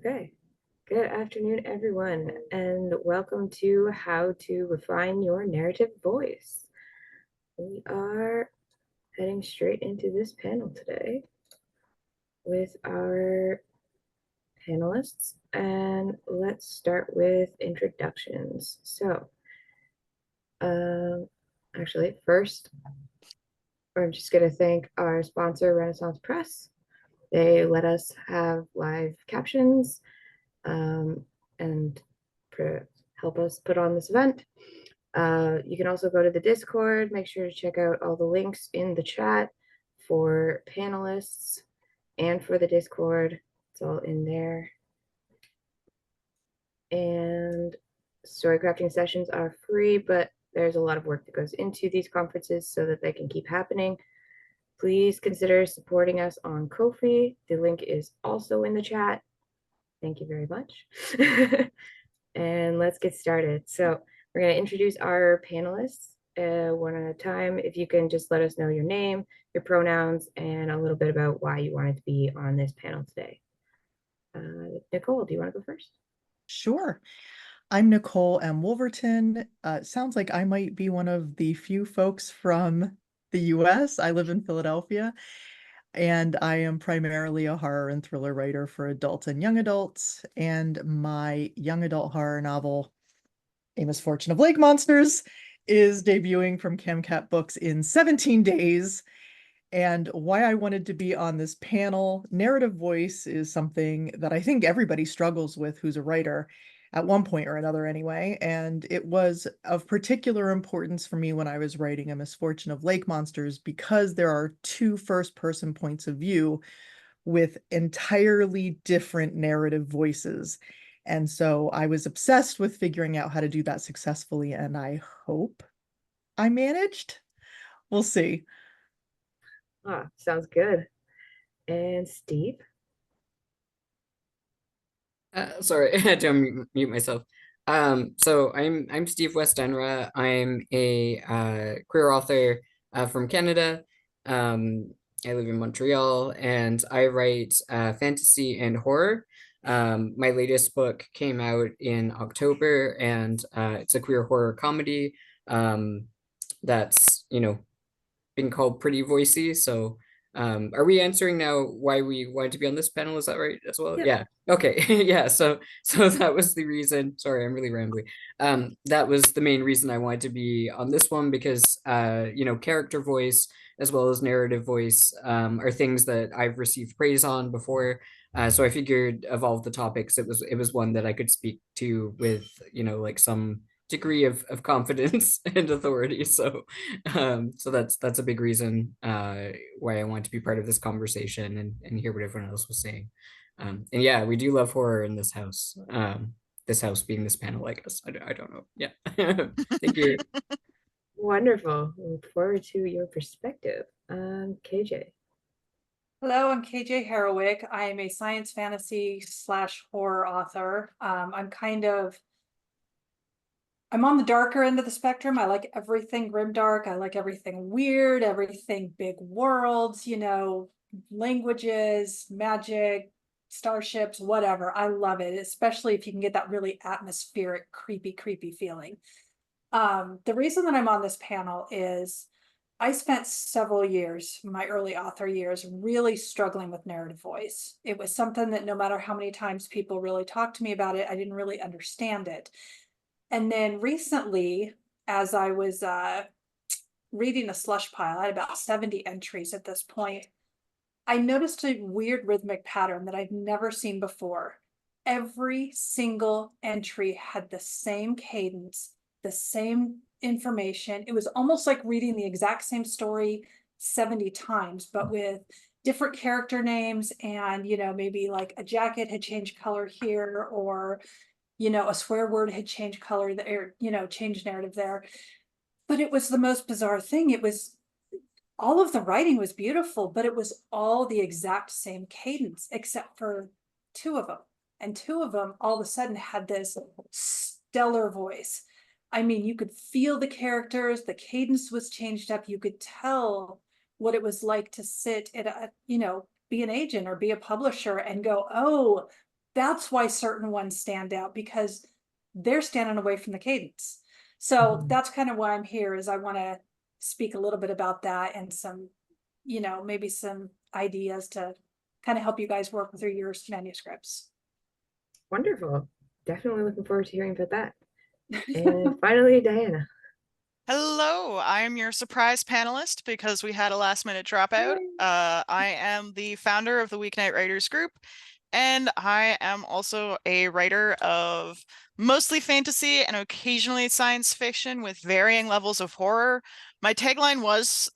Okay. Good afternoon, everyone, and welcome to How to Refine Your Narrative Voice. We are heading straight into this panel today with our panelists, and let's start with introductions. Actually, first, I'm just going to thank our sponsor, Renaissance Press. They let us have live captions and help us put on this event. You can also go to the Discord. Make sure to check out all the links in the chat for panelists and for the Discord. It's all in there. And story crafting sessions are free, but there's a lot of work that goes into these conferences so that they can keep happening. Please consider supporting us on Ko-fi. The link is also in the chat. Thank you very much. And let's get started. So we're going to introduce our panelists one at a time. If you can just let us know your name, your pronouns, and a little bit about why you wanted to be on this panel today. Nicole, do you want to go first? Sure. I'm Nicole M. Wolverton. Sounds like I might be one of the few folks from the US. I live in Philadelphia, and I am primarily a horror and thriller writer for adults and young adults. And my young adult horror novel, A Misfortune of Lake Monsters, is debuting from ChemCat Books in 17 days. And why I wanted to be on this panel, narrative voice is something that I think everybody struggles with who's a writer at one point or another anyway. And it was of particular importance for me when I was writing A Misfortune of Lake Monsters because there are two first-person points of view with entirely different narrative voices. And so I was obsessed with figuring out how to do that successfully, and I hope I managed. We'll see. Sounds good. And Steve? Sorry, I had to mute myself. So I'm Steve Westenra. I'm a queer author from Canada. I live in Montreal, and I write fantasy and horror. My latest book came out in October, and it's a queer horror comedy that's been called Pretty Voicey. So are we answering now why we wanted to be on this panel? Is that right as well? Yep. Yeah. Okay. Yeah. So that was the reason. Sorry, I'm really rambling. That was the main reason I wanted to be on this one because character voice as well as narrative voice are things that I've received praise on before. So I figured of all the topics, it was one that I could speak to with like some degree of confidence and authority. So that's a big reason why I want to be part of this conversation and hear what everyone else was saying. And yeah, we do love horror in this house. This house being this panel, I guess. I don't know. Yeah. Thank you. Wonderful. Look forward to your perspective. KJ. Hello, I'm KJ Harrowick. I am a science fantasy / horror author. I'm on the darker end of the spectrum. I like everything grimdark. I like everything weird, everything big worlds, languages, magic, starships, whatever. I love it, especially if you can get that really atmospheric, creepy feeling. The reason that I'm on this panel is I spent several years, my early author years, really struggling with narrative voice. It was something that no matter how many times people really talked to me about it, I didn't really understand it. And then recently, as I was reading a slush pile, I had about 70 entries at this point, I noticed a weird rhythmic pattern that I've never seen before. Every single entry had the same cadence, the same information. It was almost like reading the exact same story 70 times, but with different character names and, maybe like a jacket had changed color here, or a swear word had changed color there, changed narrative there. But it was the most bizarre thing. It was all of the writing was beautiful, but it was all the exact same cadence, except for two of them. And two of them all of a sudden had this stellar voice. I mean, you could feel the characters, the cadence was changed up. You could tell what it was like to sit at be an agent or be a publisher and go, oh, that's why certain ones stand out, because they're standing away from the cadence. So Mhm. that's kind of why I'm here, is I want to speak a little bit about that and some, maybe some ideas to kind of help you guys work with your manuscripts. Wonderful. Definitely looking forward to hearing about that. And finally, Diana. Hello, I am your surprise panelist because we had a last minute dropout. I am the founder of the Weeknight Writers Group, and I am also a writer of mostly fantasy and occasionally science fiction with varying levels of horror. My tagline was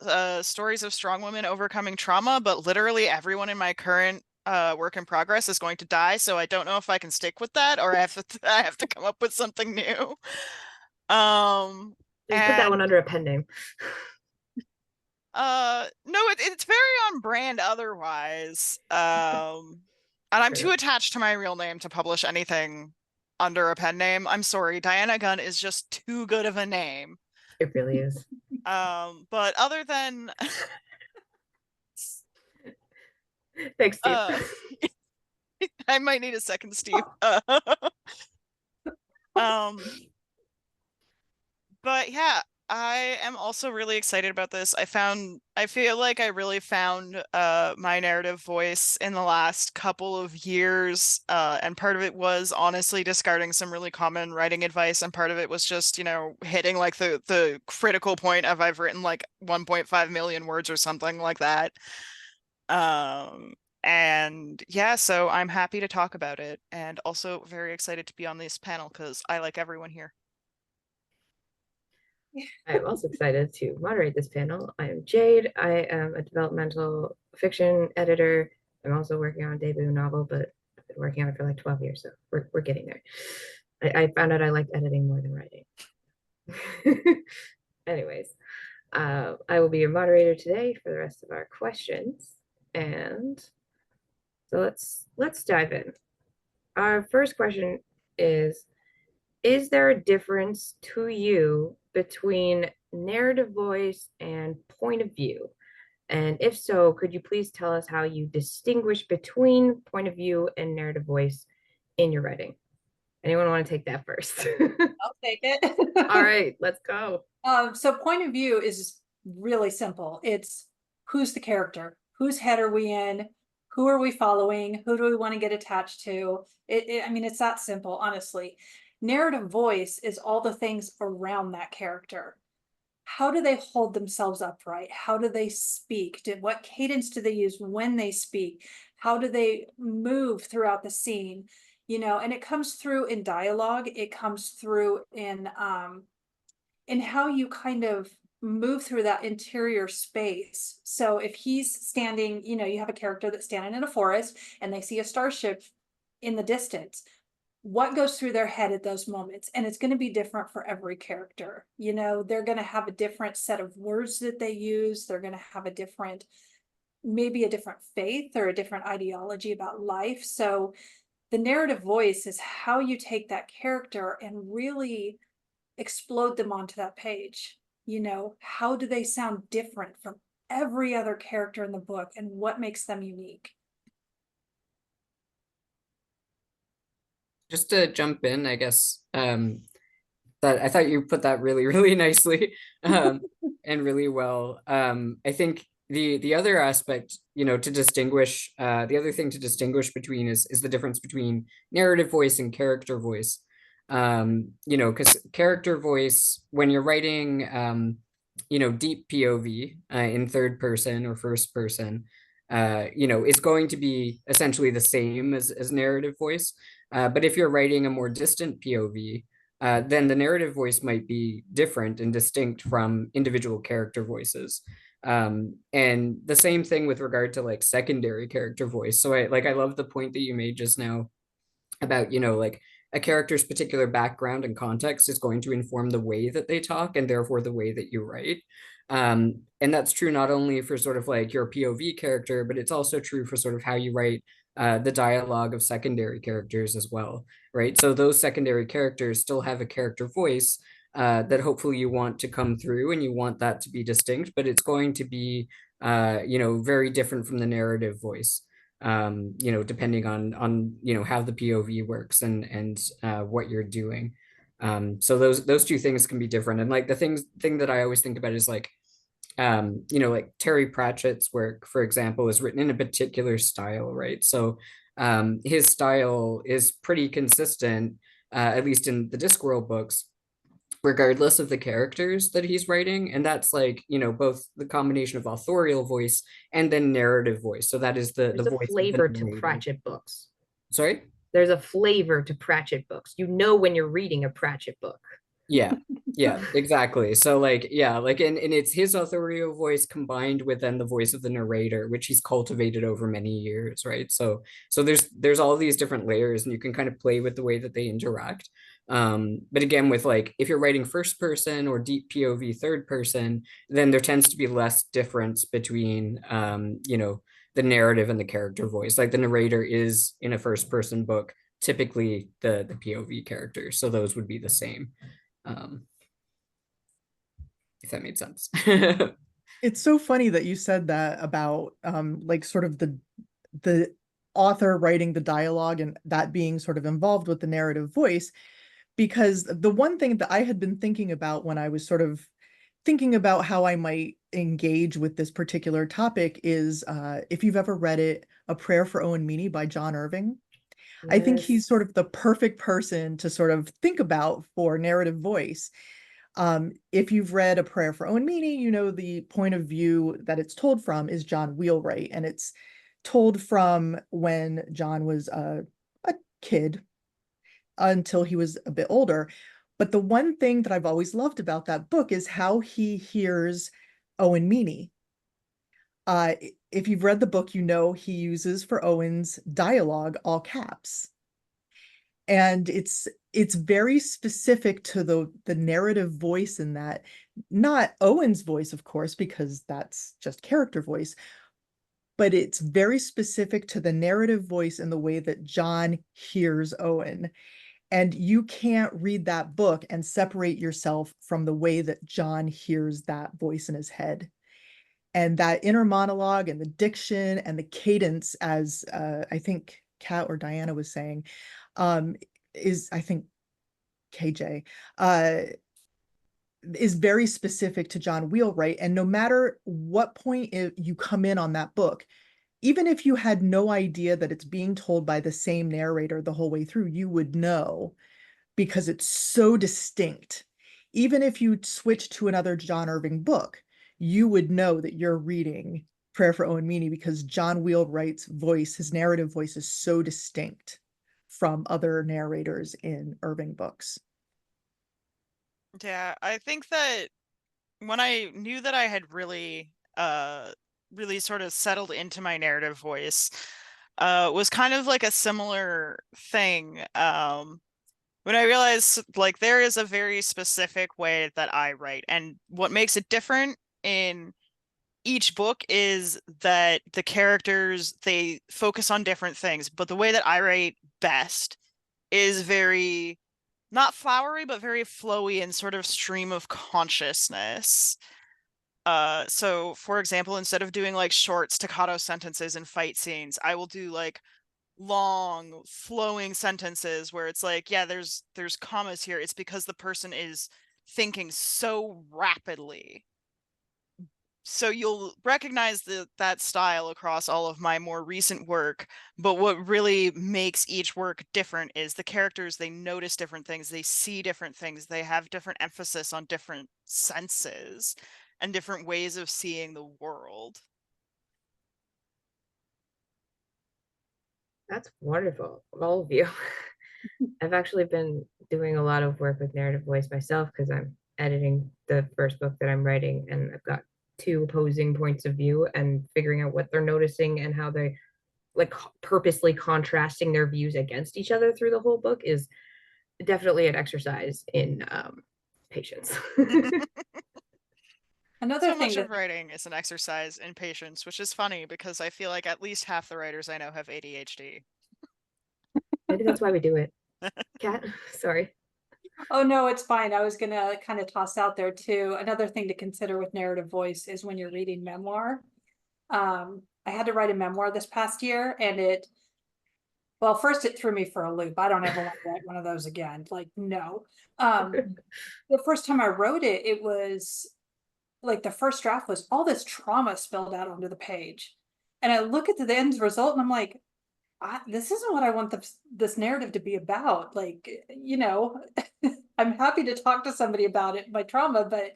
stories of strong women overcoming trauma, but literally everyone in my current work in progress is going to die, so I don't know if I can stick with that or I have to come up with something new. Just put that one And under a pen name. no, it's very on brand otherwise. And I'm too attached to my real name to publish anything under a pen name. I'm sorry, Diana Gunn is just too good of a name. It really is. But other than Thanks, Steve. I might need a second, Steve. But yeah, I am also really excited about this. I feel like I really found my narrative voice in the last couple of years. And part of it was honestly discarding some really common writing advice, and part of it was just, hitting like the critical point of I've written like 1.5 million words or something like that. And yeah, so I'm happy to talk about it, and also very excited to be on this panel because I like everyone here. I am also excited to moderate this panel. I am Jade. I am a developmental fiction editor. I'm also working on a debut novel, but I've been working on it for like 12 years, so we're getting there. I found out I liked editing more than writing. Anyways, I will be your moderator today for the rest of our questions. And so let's dive in. Our first question is there a difference to you between narrative voice and point of view? And if so, could you please tell us how you distinguish between point of view and narrative voice in your writing? Anyone want to take that first? I'll take it. All right, let's go. So point of view is really simple. It's who's the character? Whose head are we in? Who are we following? Who do we want to get attached to? I mean, it's that simple, honestly. Narrative voice is all the things around that character. How do they hold themselves upright? How do they speak? What cadence do they use when they speak? How do they move throughout the scene? And it comes through in dialogue. It comes through in how you kind of move through that interior space. So if he's standing, you have a character that's standing in a forest and they see a starship in the distance. What goes through their head at those moments? And it's going to be different for every character. They're going to have a different set of words that they use. They're going to have maybe a different faith or a different ideology about life. So the narrative voice is how you take that character and really explode them onto that page. How do they sound different from every other character in the book, and what makes them unique? Just to jump in, I guess, that I thought you put that really, really nicely, and really well. I think the other aspect, to distinguish, the other thing to distinguish between is the difference between narrative voice and character voice. Because character voice, when you're writing, deep POV in third person or first person, it's going to be essentially the same as narrative voice. But if you're writing a more distant POV, then the narrative voice might be different and distinct from individual character voices. And the same thing with regard to like secondary character voice. So I love the point that you made just now about, like a character's particular background and context is going to inform the way that they talk and therefore the way that you write. And that's true not only for sort of like your POV character, but it's also true for sort of how you write the dialogue of secondary characters as well, right? So those secondary characters still have a character voice that hopefully you want to come through and you want that to be distinct, but it's going to be, very different from the narrative voice. you know, depending on you know how the POV works and what you're doing. So those two things can be different. And like the thing that I always think about is like, you know, like Terry Pratchett's work, for example, is written in a particular style, right? So his style is pretty consistent, at least in the Discworld books, regardless of the characters that he's writing. And that's like, you know, both the combination of authorial voice and then narrative voice. So that is the There's a voice of the flavor to narrator. Pratchett books. Sorry? There's a flavor to Pratchett books. You know when you're reading a Pratchett book. Yeah, yeah, exactly. So like, yeah, like, and it's his authorial voice combined with then the voice of the narrator, which he's cultivated over many years, right? So there's all these different layers, and you can kind of play with the way that they interact. But again, with like, if you're writing first person or deep POV third person, then there tends to be less difference between you know, the narrative and the character voice. Like the narrator is in a first person book, typically the POV character. So those would be the same. If that made sense. It's so funny that you said that about like sort of the author writing the dialogue and that being sort of involved with the narrative voice, because the one thing that I had been thinking about when I was sort of thinking about how I might engage with this particular topic is if you've ever read it, A Prayer for Owen Meany by John Irving. I think he's sort of the perfect person to sort of think about for narrative voice. If you've read A Prayer for Owen Meany, you know the point of view that it's told from is John Wheelwright, and it's told from when John was a kid until he was a bit older. But the one thing that I've always loved about that book is how he hears Owen Meany. If you've read the book, you know he uses for Owen's dialogue all caps. And it's very specific to the narrative voice in that, not Owen's voice, of course, because that's just character voice, but it's very specific to the narrative voice in the way that John hears Owen. And you can't read that book and separate yourself from the way that John hears that voice in his head. And that inner monologue and the diction and the cadence, as I think Kat or Diana was saying, is, I think, KJ, is very specific to John Wheelwright. And no matter what point you come in on that book, even if you had no idea that it's being told by the same narrator the whole way through, you would know because it's so distinct. Even if you switch to another John Irving book, you would know that you're reading Prayer for Owen Meany because John Wheelwright's voice, his narrative voice, is so distinct from other narrators in Irving books. Yeah, I think that when I knew that I had really sort of settled into my narrative voice, was kind of like a similar thing. When I realized like there is a very specific way that I write, and what makes it different in each book is that the characters, they focus on different things, but the way that I write best is very not flowery, but very flowy and sort of stream of consciousness. So for example, instead of doing like short staccato sentences and fight scenes, I will do like long flowing sentences where it's like, yeah, there's commas here. It's because the person is thinking so rapidly. So you'll recognize that style across all of my more recent work, but what really makes each work different is the characters, they notice different things, they see different things, they have different emphasis on different senses and different ways of seeing the world. That's wonderful, all of you. I've actually been doing a lot of work with narrative voice myself because I'm editing the first book that I'm writing, and I've got two opposing points of view, and figuring out what they're noticing and how they like purposely contrasting their views against each other through the whole book is definitely an exercise in patience. Another So thing much that of writing is an exercise in patience, which is funny because I feel like at least half the writers I know have ADHD. Maybe that's why we do it. Kat, sorry. Oh, no, it's fine. I was gonna kind of toss out there too. Another thing to consider with narrative voice is when you're reading memoir. I had to write a memoir this past year, and well, first it threw me for a loop. I don't ever want to write one of those again. Like, no. The first time I wrote it, it was like the first draft was all this trauma spilled out onto the page. And I look at the end result and I'm like, this isn't what I want this narrative to be about. Like, I'm happy to talk to somebody about it, my trauma, but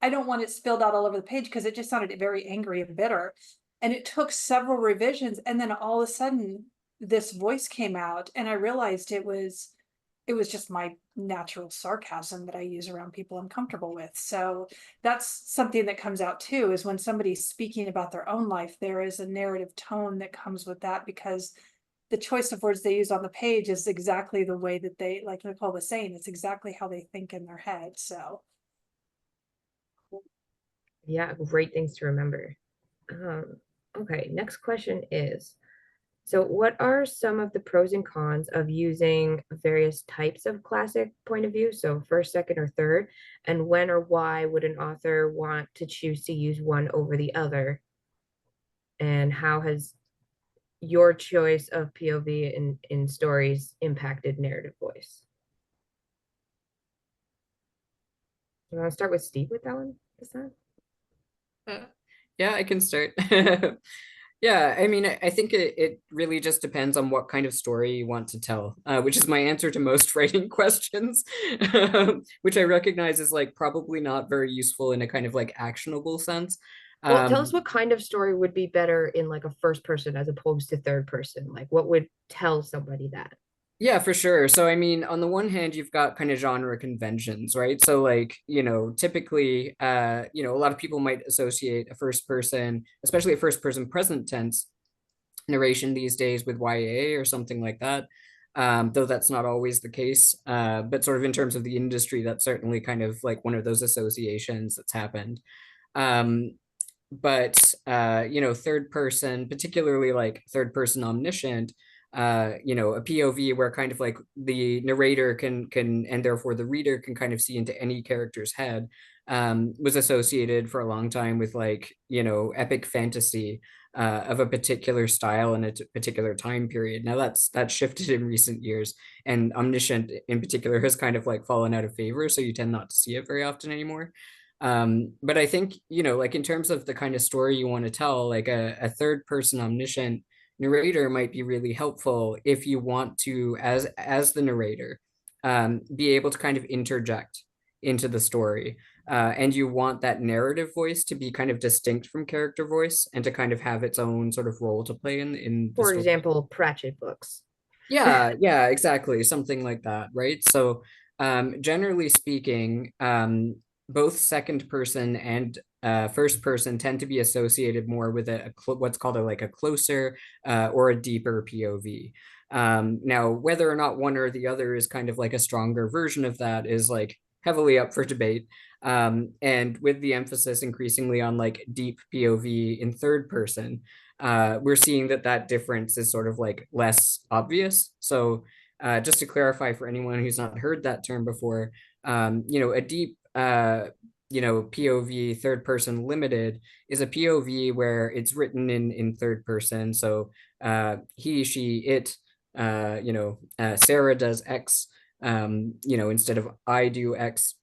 I don't want it spilled out all over the page because it just sounded very angry and bitter. And it took several revisions. And then all of a sudden, this voice came out, and I realized it was just my natural sarcasm that I use around people I'm comfortable with. So that's something that comes out too, is when somebody's speaking about their own life, there is a narrative tone that comes with that, because the choice of words they use on the page is exactly the way that they, like Nicole was saying, it's exactly how they think in their head. So Yeah, great things to remember. Okay, next question is, so what are some of the pros and cons of using various types of classic point of view? So first, second, or third, and when or why would an author want to choose to use one over the other? And how has your choice of POV in stories impacted narrative voice? You want to start with Steve with that one this time? Yeah, I can start. Yeah, I mean, I think it really just depends on what kind of story you want to tell, which is my answer to most writing questions, which I recognize is like probably not very useful in a kind of like actionable sense. Well, tell us what kind of story would be better in like a first person as opposed to third person. Like, what would tell somebody that? Yeah, for sure. So, I mean, on the one hand, you've got kind of genre conventions, right? So, like, typically, a lot of people might associate a first person, especially a first person present tense narration these days with YA or something like that. Though that's not always the case. But sort of in terms of the industry, that's certainly kind of like one of those associations that's happened. Um, but third person, particularly like third person omniscient, a POV where kind of like the narrator can and therefore the reader can kind of see into any character's head, was associated for a long time with like epic fantasy of a particular style in a particular time period. Now that's shifted in recent years, and omniscient in particular has kind of like fallen out of favor, so you tend not to see it very often anymore. But I think, like in terms of the kind of story you want to tell, like a third person omniscient narrator might be really helpful if you want to, as the narrator, be able to kind of interject into the story. And you want that narrative voice to be kind of distinct from character voice and to kind of have its own sort of role to play in the For story. example, Pratchett books. Yeah, exactly. Something like that, right? So, generally speaking, both second person and first person tend to be associated more with what's called like a closer or a deeper POV. Now, whether or not one or the other is kind of like a stronger version of that is like heavily up for debate. And with the emphasis increasingly on like deep POV in third person, we're seeing that difference is sort of like less obvious. So just to clarify for anyone who's not heard that term before, a deep, POV third person limited is a POV where it's written in third person. So he, she, it, Sarah does X, instead of I do X.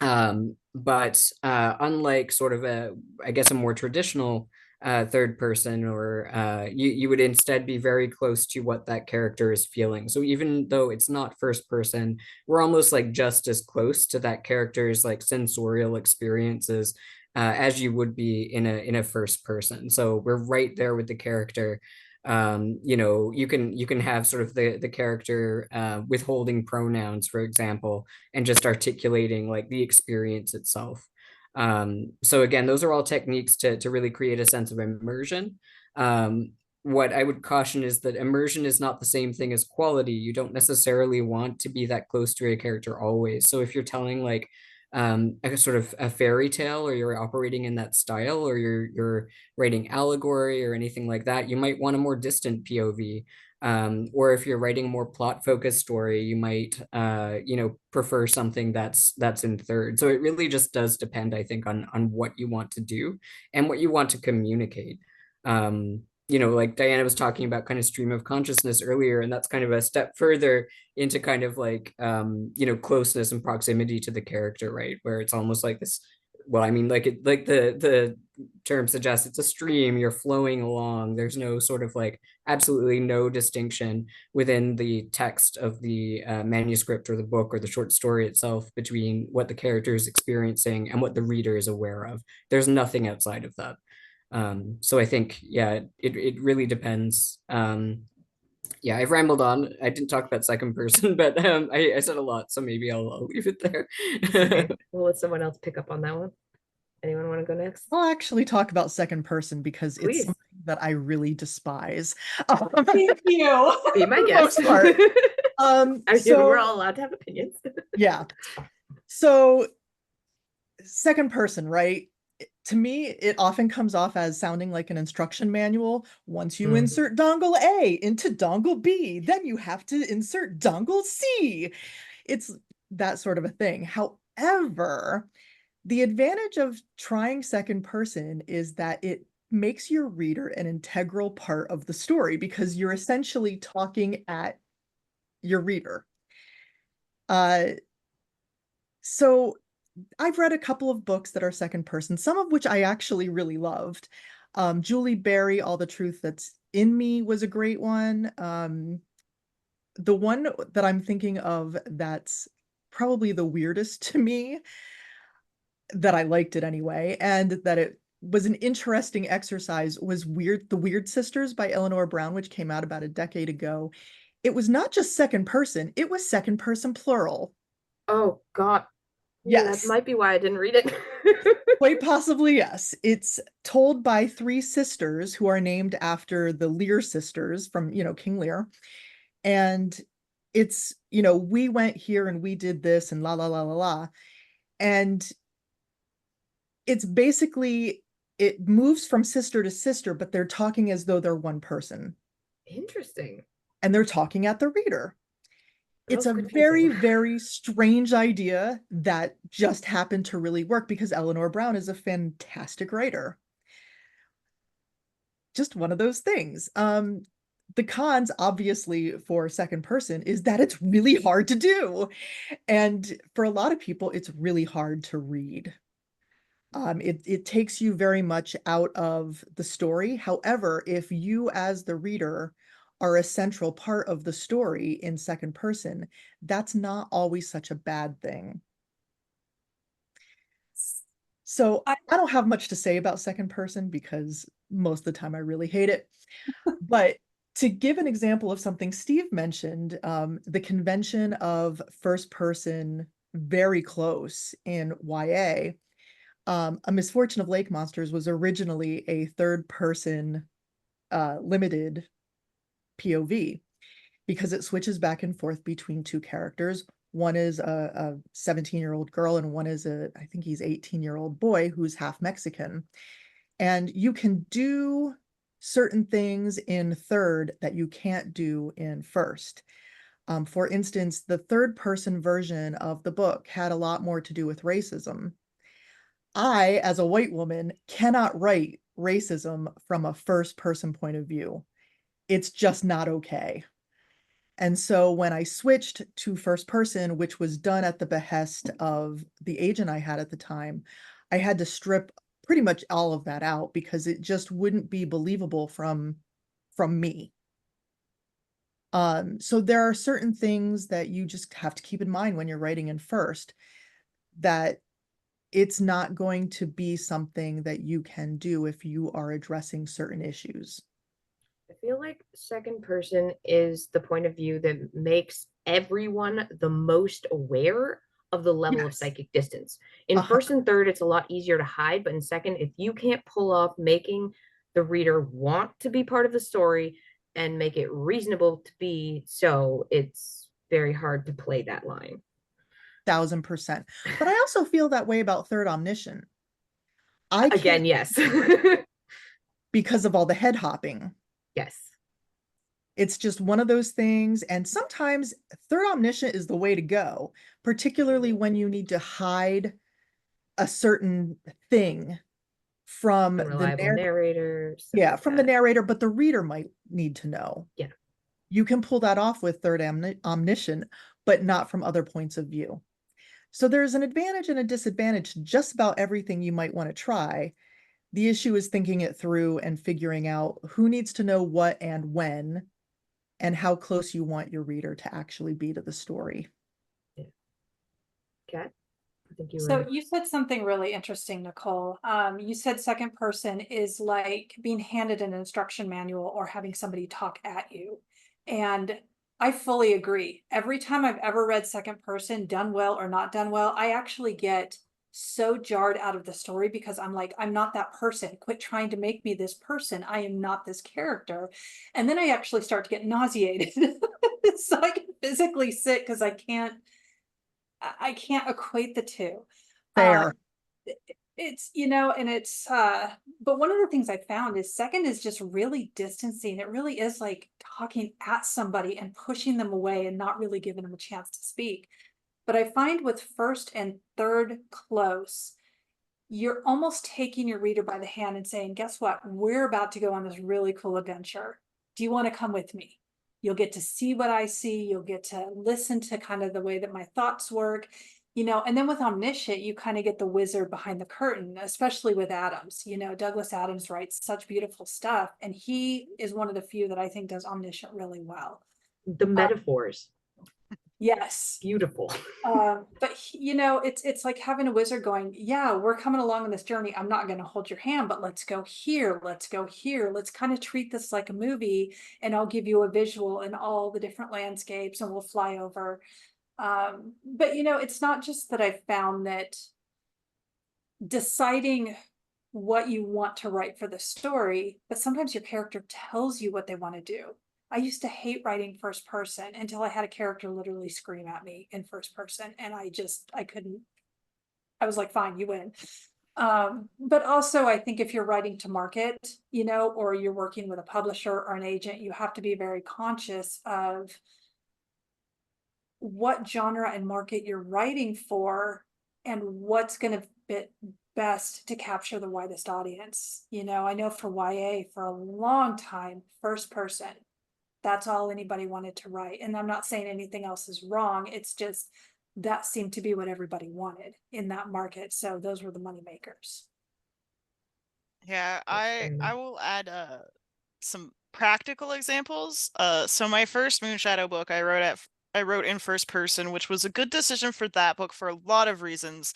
But unlike sort of I guess a more traditional third person, or you would instead be very close to what that character is feeling. So even though it's not first person, we're almost like just as close to that character's like sensorial experiences as you would be in a first person. So we're right there with the character. You can have sort of the character withholding pronouns, for example, and just articulating like the experience itself. So again, those are all techniques to really create a sense of immersion. What I would caution is that immersion is not the same thing as quality. You don't necessarily want to be that close to a character always. So if you're telling like a sort of a fairy tale, or you're operating in that style, or you're writing allegory or anything like that, you might want a more distant POV. Or if you're writing a more plot focused story, you might prefer something that's in third. So it really just does depend, I think, on what you want to do and what you want to communicate. you know, like Diana was talking about kind of stream of consciousness earlier, and that's kind of a step further into kind of like you know, closeness and proximity to the character, right? Where it's almost like this, well, I mean, like like the term suggests, it's a stream, you're flowing along. There's no sort of like absolutely no distinction within the text of the manuscript or the book or the short story itself between what the character is experiencing and what the reader is aware of. There's nothing outside of that. So I think, yeah, it really depends. Yeah, I've rambled on. I didn't talk about second person, but I said a lot, so maybe I'll leave it there. Okay, we'll let someone else pick up on that one. Anyone want to go next? I'll actually talk about second person because Please. it's something that I really despise. Thank you. Be my For the guest. most part. I mean, So we're all allowed to have opinions. yeah. So second person, right? To me, it often comes off as sounding like an instruction manual. Once you insert dongle A into dongle B, then you have to insert dongle C. It's that sort of a thing. However, the advantage of trying second person is that it makes your reader an integral part of the story because you're essentially talking at your reader. So I've read a couple of books that are second person, some of which I actually really loved. Julie Berry, All the Truth That's in Me was a great one. The one that I'm thinking of that's probably the weirdest to me, that I liked it anyway, and that it was an interesting exercise, was The Weird Sisters by Eleanor Brown, which came out about a decade ago. It was not just second person, it was second person plural. Oh God. Yes. That might be why I didn't read it. Quite possibly, yes. It's told by three sisters who are named after the Lear sisters from, King Lear. And it's, we went here and we did this and la la la la la. And it's basically, it moves from sister to sister, but they're talking as though they're one person. Interesting. And they're talking at the reader. It's a confusing. very, very strange idea that just happened to really work because Eleanor Brown is a fantastic writer. Just one of those things. The cons, obviously, for second person is that it's really hard to do. And for a lot of people, it's really hard to read. It takes you very much out of the story. However, if you as the reader are a central part of the story in second person, that's not always such a bad thing. So I don't have much to say about second person because most of the time I really hate it. But to give an example of something Steve mentioned, the convention of first person very close in YA, A Misfortune of Lake Monsters was originally a third person limited POV because it switches back and forth between two characters. One is a 17-year-old girl and one is I think he's 18-year-old boy who's half Mexican. And you can do certain things in third that you can't do in first. For instance, the third person version of the book had a lot more to do with racism. I, as a white woman, cannot write racism from a first person point of view. It's just not okay. And so when I switched to first person, which was done at the behest of the agent I had at the time, I had to strip pretty much all of that out because it just wouldn't be believable from me. So there are certain things that you just have to keep in mind when you're writing in first, that it's not going to be something that you can do if you are addressing certain issues. I feel like second person is the point of view that makes everyone the most aware of the level of Yes. psychic distance. In first and third, it's a lot easier to hide, but in second, if you can't pull off making the reader want to be part of the story and make it reasonable to be so, it's very hard to play that line. 1000%. But I also feel that way about third omniscient. Again, yes. Because of all the head hopping. Yes. It's just one of those things. And sometimes third omniscient is the way to go, particularly when you need to hide a certain thing from the Unreliable narrator. stuff yeah, like from the that. narrator, but the reader might need to know. Yeah. You can pull that off with third omniscient, but not from other points of view. So there's an advantage and a disadvantage to just about everything you might want to try. The issue is thinking it through and figuring out who needs to know what and when, and how close you want your reader to actually be to the story. Kat, I think you So were. you said something really interesting, Nicole. You said second person is like being handed an instruction manual or having somebody talk at you. And I fully agree. Every time I've ever read second person, done well or not done well, I actually get so jarred out of the story because I'm like, I'm not that person. Quit trying to make me this person. I am not this character. And then I actually start to get nauseated. So I can physically sit because I can't equate the two. Fair. It's, and it's, but one of the things I found is second is just really distancing. It really is like talking at somebody and pushing them away and not really giving them a chance to speak. But I find with first and third close, you're almost taking your reader by the hand and saying, guess what? We're about to go on this really cool adventure. Do you want to come with me? You'll get to see what I see. You'll get to listen to kind of the way that my thoughts work, and then with omniscient, you kind of get the wizard behind the curtain, especially with Adams. Douglas Adams writes such beautiful stuff, and he is one of the few that I think does omniscient really well. The metaphors. Yes. Beautiful. But it's like having a wizard going, yeah, we're coming along on this journey. I'm not going to hold your hand, but let's go here. Let's go here. Let's kind of treat this like a movie, and I'll give you a visual and all the different landscapes, and we'll fly over. But it's not just that I found that deciding what you want to write for the story, but sometimes your character tells you what they want to do. I used to hate writing first person until I had a character literally scream at me in first person, and I couldn't. I was like, fine, you win. But also I think if you're writing to market, or you're working with a publisher or an agent, you have to be very conscious of what genre and market you're writing for and what's going to fit best to capture the widest audience. I know for YA for a long time, first person, that's all anybody wanted to write. And I'm not saying anything else is wrong. It's just that seemed to be what everybody wanted in that market. So those were the money makers. Yeah, fair I enough. will add some practical examples. So my first Moonshadow book I wrote in first person, which was a good decision for that book for a lot of reasons,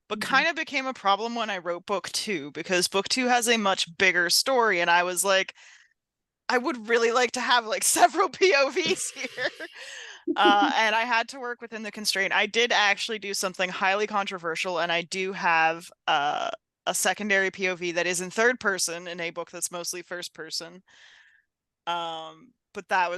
but kind of became a problem when I wrote book 2, because book 2 has a much bigger story, and I was like, I would really like to have like several POVs here. And I had to work within the constraint. I did actually do something highly controversial, and I do have a secondary POV that is in third person in a book that's mostly first person. But that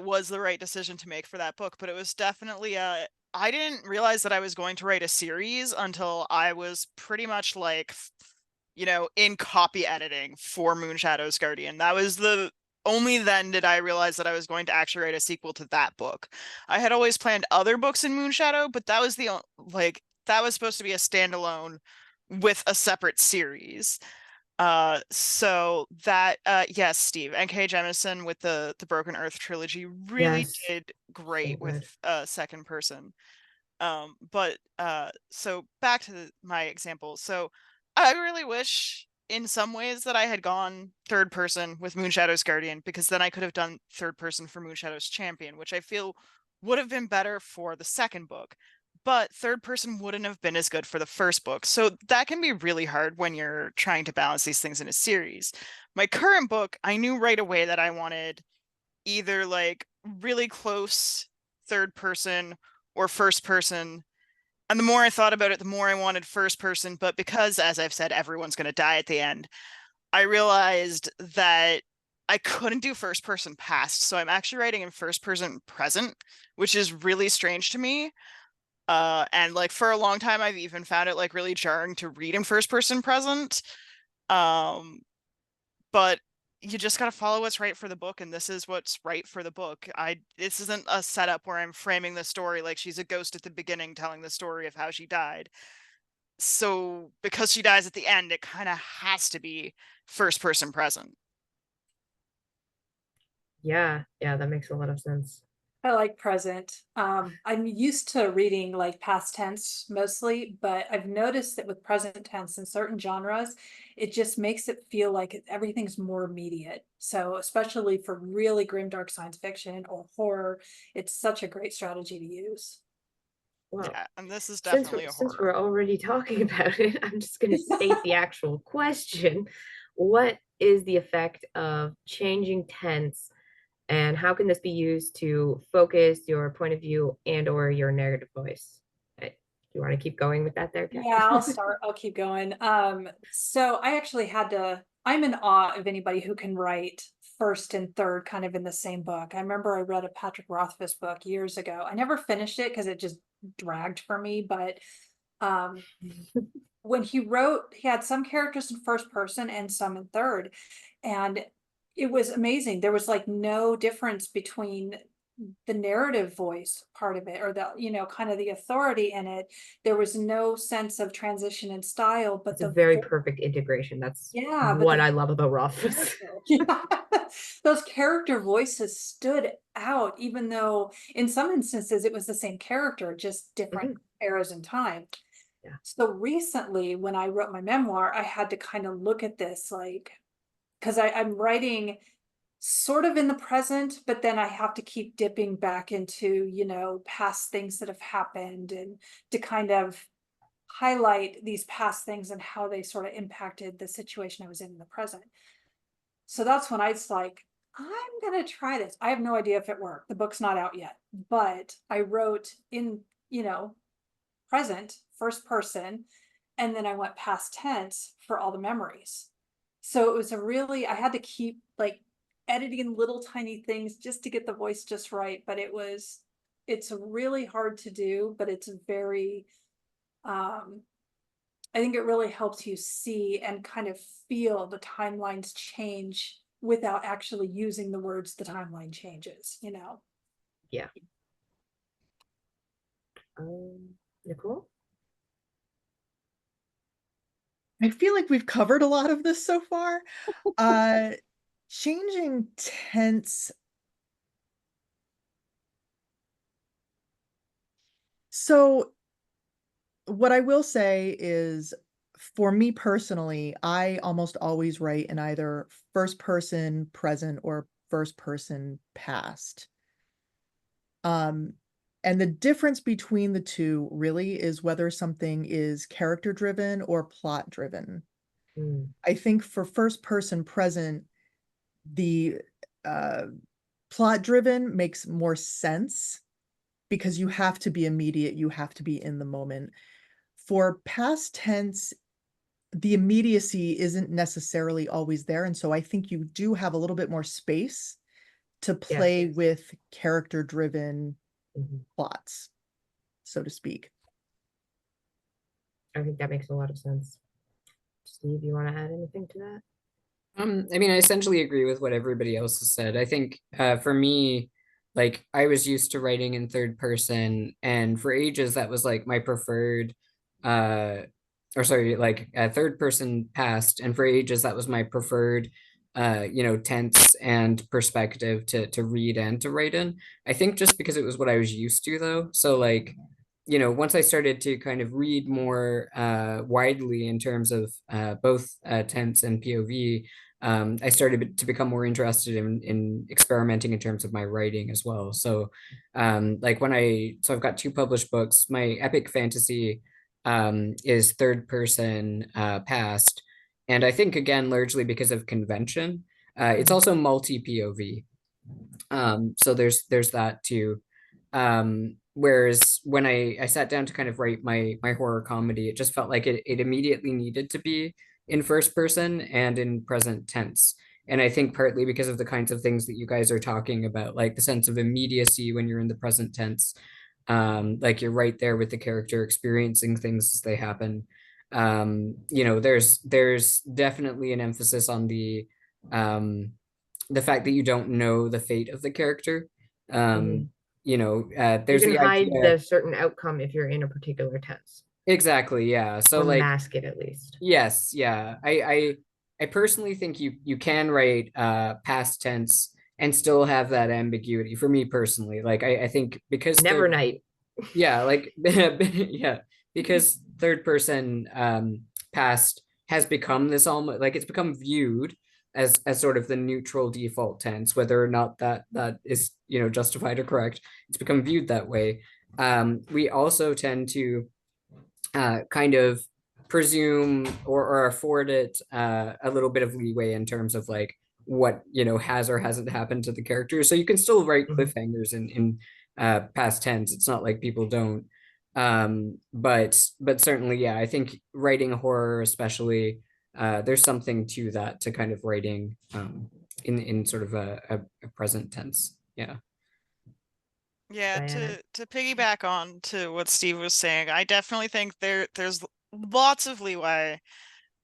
was the right decision to make for that book. But it was definitely I didn't realize that I was going to write a series until I was pretty much like, in copy editing for Moonshadow's Guardian. That was only then did I realize that I was going to actually write a sequel to that book. I had always planned other books in Moonshadow, but that was that was supposed to be a standalone with a separate series. So that yes, Steve, N.K. Jemisin with the Broken Earth trilogy really Yes. did great So with second person. But so back to my example. So I really wish in some ways that I had gone third person with Moonshadow's Guardian, because then I could have done third person for Moonshadow's Champion, which I feel would have been better for the second book. But third person wouldn't have been as good for the first book. So that can be really hard when you're trying to balance these things in a series. My current book, I knew right away that I wanted either like really close third person or first person. And the more I thought about it, the more I wanted first person. But because, as I've said, everyone's going to die at the end, I realized that I couldn't do first person past. So I'm actually writing in first person present, which is really strange to me. And like for a long time, I've even found it like really jarring to read in first person present. But you just got to follow what's right for the book, and this is what's right for the book. This isn't a setup where I'm framing the story like she's a ghost at the beginning telling the story of how she died. So because she dies at the end, it kind of has to be first person present. Yeah, that makes a lot of sense. I like present. I'm used to reading like past tense mostly, but I've noticed that with present tense in certain genres, it just makes it feel like everything's more immediate. So especially for really grimdark science fiction or horror, it's such a great strategy to use. Well, Yeah, and this is since definitely a since horror. we're already talking about it, I'm just going to state the actual question. What is the effect of changing tense, and how can this be used to focus your point of view and or your narrative voice? Do you want to keep going with that there, Kat? Yeah, I'll start. I'll keep going. So I actually I'm in awe of anybody who can write first and third kind of in the same book. I remember I read a Patrick Rothfuss book years ago. I never finished it because it just dragged for me, but um when he wrote, he had some characters in first person and some in third, and it was amazing. There was like no difference between the narrative voice part of it, or the, kind of the authority in it. There was no sense of transition in style, but It's a very perfect integration. That's what I love about Rothfuss. yeah, those character voices stood out, even though in some instances it was the same character, just different eras in time. Yeah. So recently, when I wrote my memoir, I had to kind of look at this, like, because I'm writing sort of in the present, but then I have to keep dipping back into, past things that have happened, and to kind of highlight these past things and how they sort of impacted the situation I was in the present. So that's when I was like, I'm gonna try this. I have no idea if it worked. The book's not out yet, but I wrote in, present, first person, and then I went past tense for all the memories. So it was I had to keep like editing little tiny things just to get the voice just right. But it's really hard to do, but it's very, I think it really helps you see and kind of feel the timelines change without actually using the words the timeline changes. Yeah. Nicole? I feel like we've covered a lot of this so far. Changing tense. So what I will say is, for me personally, I almost always write in either first person present or first person past. And the difference between the two really is whether something is character driven or plot driven. I think for first person present, the plot driven makes more sense because you have to be immediate, you have to be in the moment. For past tense, the immediacy isn't necessarily always there, and so I think you do have a little bit more space to play with character driven plots, so to speak. I think that makes a lot of sense. Steve, you want to add anything to that? I mean, I essentially agree with what everybody else has said. I think for me, like I was used to writing in third person, and for ages that was like my preferred, or sorry, like third person past, and for ages that was my preferred, tense and perspective to read and to write in. I think just because it was what I was used to, though. So like, once I started to kind of read more widely in terms of both tense and POV, I started to become more interested in experimenting in terms of my writing as well. So, like so I've got two published books. My epic fantasy is third person past, and I think again largely because of convention. It's also multi POV. So there's that too. Whereas when I sat down to kind of write my horror comedy, it just felt like it immediately needed to be in first person and in present tense. And I think partly because of the kinds of things that you guys are talking about, like the sense of immediacy when you're in the present tense, like you're right there with the character experiencing things as they happen. There's definitely an emphasis on the fact that you don't know the fate of the character. There's You can the hide idea. the certain outcome if you're in a particular tense. Exactly, yeah. So or like, mask it at least. yes, yeah. I personally think you can write past tense and still have that ambiguity for me personally. Like I think because Never night. yeah, like yeah, because third person past has become this almost like it's become viewed as sort of the neutral default tense, whether or not that is, you know, justified or correct. It's become viewed that way. We also tend to kind of presume or afford it a little bit of leeway in terms of like what, you know, has or hasn't happened to the character. So you can still write Mhm. cliffhangers in past tense. It's not like people don't. But certainly, yeah, I think writing horror, especially, there's something to that, to kind of writing in sort of a present tense. Yeah. Yeah, Diana. to piggyback on to what Steve was saying, I definitely think there's lots of leeway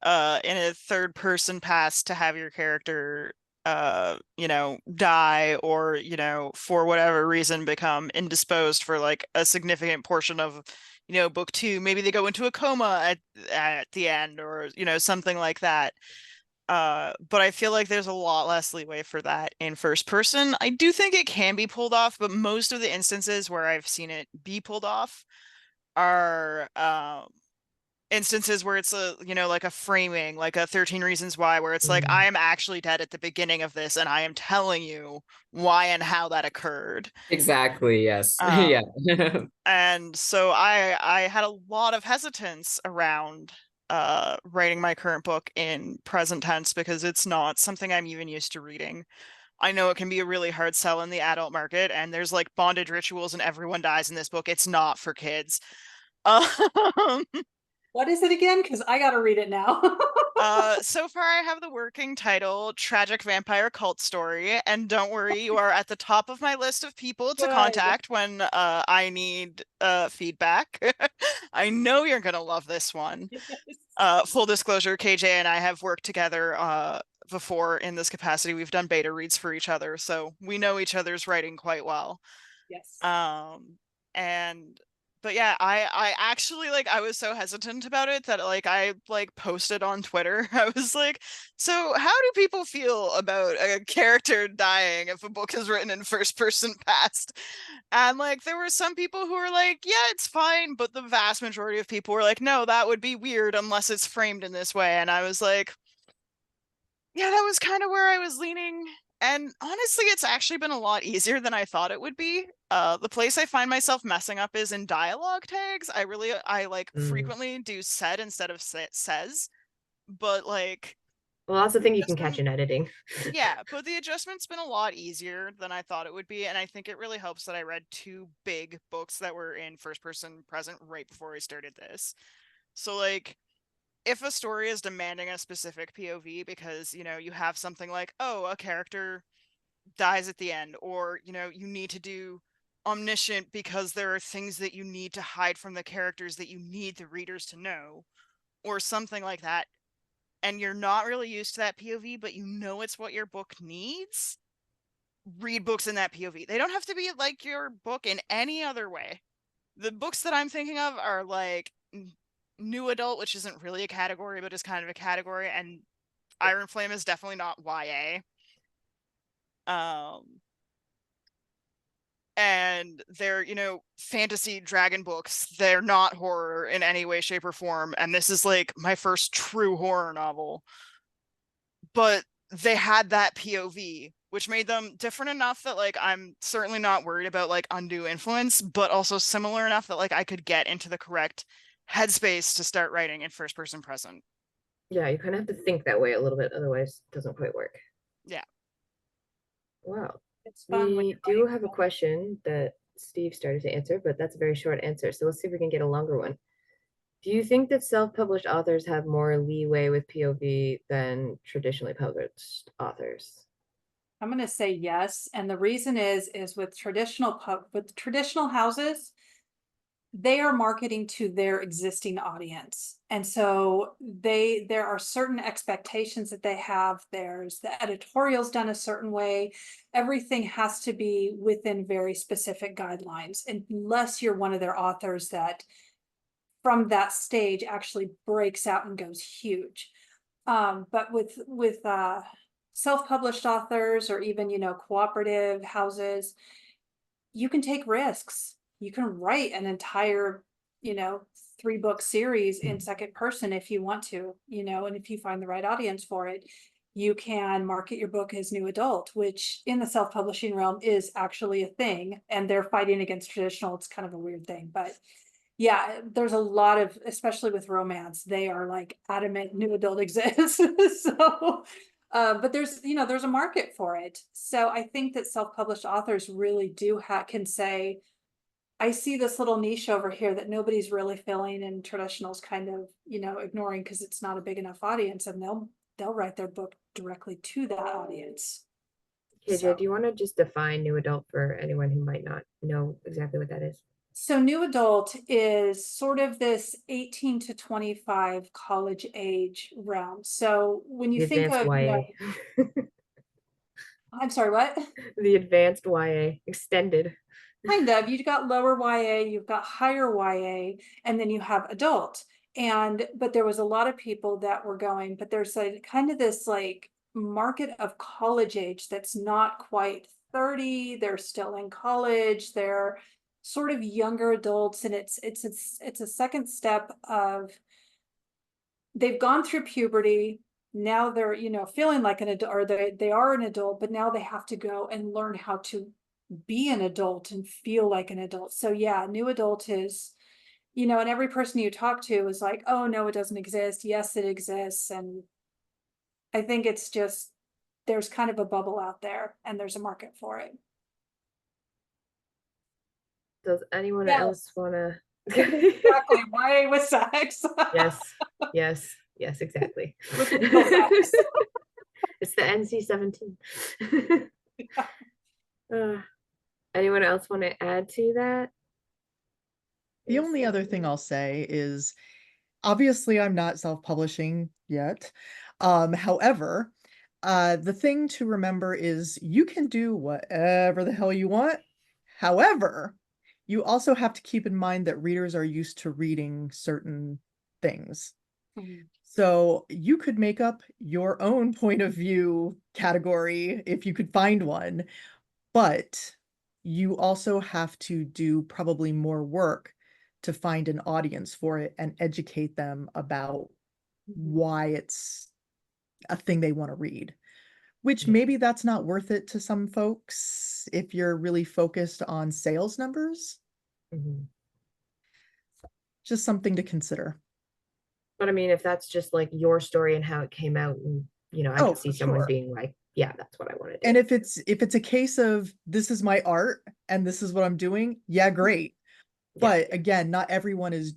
in a third person past to have your character you know, die or, you know, for whatever reason become indisposed for like a significant portion of, you know, book 2. Maybe they go into a coma at the end, or, you know, something like that. But I feel like there's a lot less leeway for that in first person. I do think it can be pulled off, but most of the instances where I've seen it be pulled off are instances where it's a, you know, like a framing, like a 13 Reasons Why, where it's like, I am actually dead at the beginning of this and I am telling you why and how that occurred. Exactly. Yes. Um, Yeah. and so I had a lot of hesitance around writing my current book in present tense because it's not something I'm even used to reading. I know it can be a really hard sell in the adult market, and there's like bondage rituals and everyone dies in this book. It's not for kids. Um, What is it again? Because I got to read it now. so far I have the working title, Tragic Vampire Cult Story, and don't worry, you are at the top of my list of people to Good. contact when I need feedback. I know you're gonna love this one. Full disclosure, KJ and I have worked together before in this capacity. We've done beta reads for each other, so we know each other's writing quite well. Yes. And but yeah, I actually, like, I was so hesitant about it that like I like posted on Twitter. I was like, so how do people feel about a character dying if a book is written in first person past? And like there were some people who were like, yeah, it's fine, but the vast majority of people were like, no, that would be weird unless it's framed in this way. And I was like, yeah, that was kind of where I was leaning. And honestly, it's actually been a lot easier than I thought it would be. The place I find myself messing up is in dialogue tags. I like frequently do said instead of says, but like Well, I also the think you can catch adjustment, in editing. yeah, but the adjustment's been a lot easier than I thought it would be, and I think it really helps that I read 2 big books that were in first person present right before I started this. So like if a story is demanding a specific POV because, you know, you have something like, oh, a character dies at the end, or, you know, you need to do omniscient because there are things that you need to hide from the characters that you need the readers to know, or something like that, and you're not really used to that POV, but you know it's what your book needs, read books in that POV. They don't have to be like your book in any other way. The books that I'm thinking of are like new adult, which isn't really a category, but is kind of a category, and Iron Flame is definitely not YA. And they're, you know, fantasy dragon books. They're not horror in any way, shape, or form. And this is like my first true horror novel. But they had that POV, which made them different enough that like I'm certainly not worried about like undue influence, but also similar enough that like I could get into the correct headspace to start writing in first person present. Yeah, you kind of have to think that way a little bit, otherwise it doesn't quite work. Yeah. Wow. It's fun when We you're do writing. have a question that Steve started to answer, but that's a very short answer. So let's see if we can get a longer one. Do you think that self-published authors have more leeway with POV than traditionally published authors? I'm going to say yes, and the reason is with traditional houses, they are marketing to their existing audience, and so there are certain expectations that they have. There's the editorials done a certain way. Everything has to be within very specific guidelines, unless you're one of their authors that from that stage actually breaks out and goes huge. But with self-published authors, or even, you know, cooperative houses, you can take risks. You can write an entire, you know, 3-book series in second person if you want to, you know, and if you find the right audience for it. You can market your book as new adult, which in the self-publishing realm is actually a thing, and they're fighting against traditional. It's kind of a weird thing, but yeah, there's a lot of, especially with romance, they are like adamant new adult exists. So, but there's, you know, there's a market for it. So I think that self-published authors really can say, I see this little niche over here that nobody's really filling, and traditional's kind of, you know, ignoring because it's not a big enough audience, and they'll write their book directly to that audience. KJ, So- do you want to just define new adult for anyone who might not know exactly what that is? So new adult is sort of this 18 to 25 college age realm. So when you The think advanced of, you know, YA. I'm sorry, what? The advanced YA, extended. Kind of, you've got lower YA, you've got higher YA, and then you have adult. But there was a lot of people that were going, but there's a kind of this like market of college age that's not quite 30. They're still in college. They're sort of younger adults, and it's a second step of, they've gone through puberty. Now they're, you know, feeling like an adult, or they are an adult, but now they have to go and learn how to be an adult and feel like an adult. So yeah, new adult is, you know, and every person you talk to is like, oh no, it doesn't exist. Yes, it exists. And I think it's just, there's kind of a bubble out there, and there's a market for it. Does anyone Yes. else want to? Exactly. YA with sex. Yes, exactly. With real sex. It's the NC-17. Anyone else want to add to that? The only other thing I'll say is, obviously I'm not self-publishing yet. However, the thing to remember is you can do whatever the hell you want. However, you also have to keep in mind that readers are used to reading certain things. Mhm. So you could make up your own point of view category if you could find one, but you also have to do probably more work to find an audience for it and educate them about why it's a thing they want to read, which Yeah. maybe that's not worth it to some folks if you're really focused on sales numbers. Mhm. Just something to consider. But I mean, if that's just like your story and how it came out, and you know, I Oh, could see for someone sure. being like, yeah, that's what I want to do. And if it's a case of this is my art and this is what I'm doing, yeah, great. Yeah. But again, not everyone is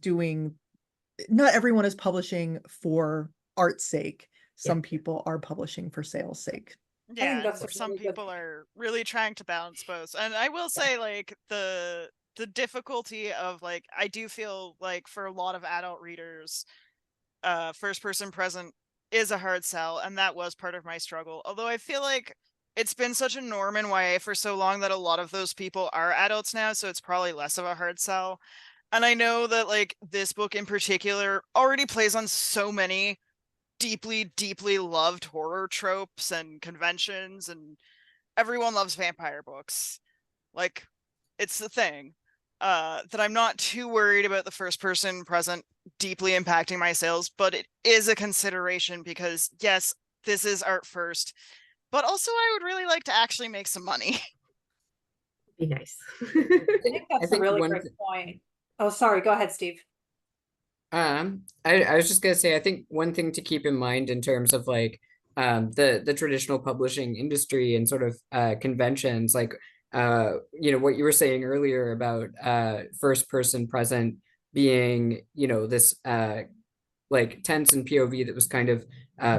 publishing for art's sake. Some people are publishing for sales sake. Yeah, that's and a some really good people are really trying to balance both. And I will say, like, the difficulty of, like, I do feel like for a lot of adult readers, first person present is a hard sell, and that was part of my struggle. Although I feel like it's been such a norm in YA for so long that a lot of those people are adults now, so it's probably less of a hard sell. And I know that, like, this book in particular already plays on so many deeply, deeply loved horror tropes and conventions, and everyone loves vampire books. Like, it's the thing. That I'm not too worried about the first person present deeply impacting my sales, but it is a consideration because yes, this is art first, but also I would really like to actually make some money. Be nice. I think that's a really great point. Oh, sorry. Go ahead, Steve. I was just gonna say, I think one thing to keep in mind in terms of like the traditional publishing industry and sort of conventions, like you know, what you were saying earlier about first person present being, you know, this like tense and POV that was kind of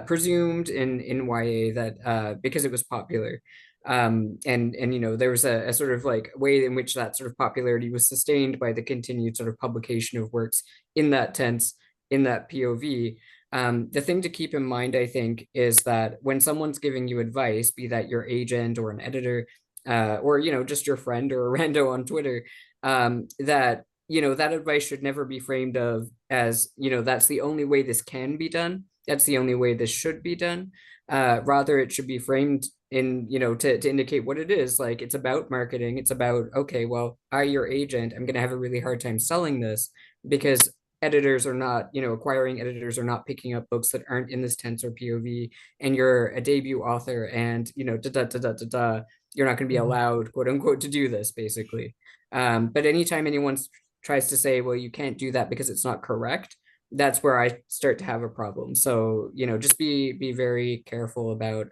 presumed in YA that because it was popular. And you know, there was a sort of like way in which that sort of popularity was sustained by the continued sort of publication of works in that tense, in that POV. The thing to keep in mind, I think, is that when someone's giving you advice, be that your agent or an editor, or you know, just your friend or a rando on Twitter, that you know, that advice should never be framed of as, you know, that's the only way this can be done. That's the only way this should be done. Rather, it should be framed in, you know, to indicate what it is. Like, it's about marketing. It's about, okay, well, your agent, I'm going to have a really hard time selling this because editors are not, you know, acquiring editors are not picking up books that aren't in this tense or POV, and you're a debut author and, you know, you're not going to be allowed, quote unquote, to do this, basically. But anytime anyone tries to say, well, you can't do that because it's not correct, that's where I start to have a problem. So, you know, just be very careful about,